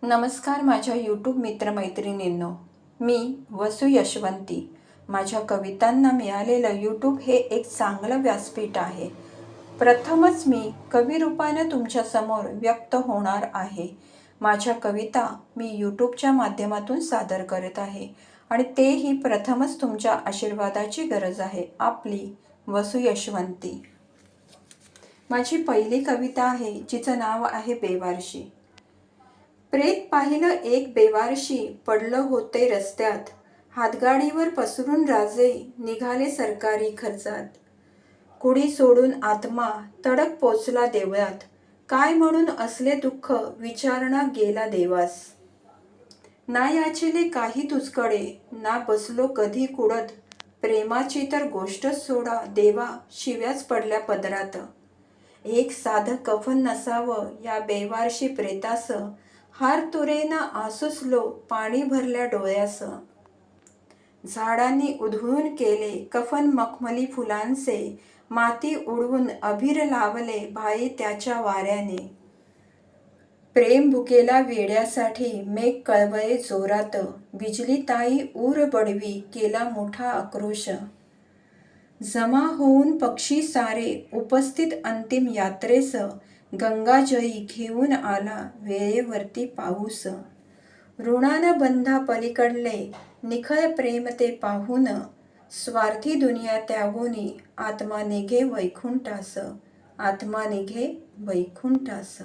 नमस्कार माझ्या यूट्यूब मित्रमैत्रिणींनो, मी वसु यशवंती. माझ्या कवितांना मिळालेलं यूट्यूब हे एक चांगलं व्यासपीठ आहे. प्रथमच मी कविरूपानं तुमच्यासमोर व्यक्त होणार आहे. माझ्या कविता मी यूट्यूबच्या माध्यमातून सादर करत आहे आणि तेही प्रथमच तुमच्या आशीर्वादाची गरज आहे. आपली वसु यशवंती. माझी पहिली कविता आहे जिचं नाव आहे बेवारशी. प्रेत पाहिलं एक बेवारशी पडलं होते रस्त्यात, हातगाडीवर पसरून राजे निघाले सरकारी खर्चात. कुडी सोडून आत्मा तडक पोचला देवळात, काय म्हणून असले दुःख विचारणा गेला देवास. ना याचिले काही तुझकडे, ना बसलो कधी कुडत, प्रेमाची तर गोष्टच सोडा देवा शिव्याच पडल्या पदरात. एक साधं कफन नसावं या बेवारशी प्रेतास, हार तुरेना आसुसलो पाणी भरल्या डोळ्यास. झाडांनी उधळून केले कफन मखमली फुलांचे, माती उडवून अभिर लावले भाई त्याच्या वाऱ्याने. प्रेम भुकेला वेड्यासाठी मेघ कळवळे जोरात, बिजली ताई ऊर बडवी केला मोठा आक्रोश. जमा होऊन पक्षी सारे उपस्थित अंतिम यात्रेस, गंगाजळी घेऊन आला वेळेवरती पाऊस. ऋणानं बंधा पलीकडले निखळ प्रेम ते पाहून, स्वार्थी दुनिया त्यागूनी आत्मा निघे वैकुंठास, आत्मा निघे वैकुंठास.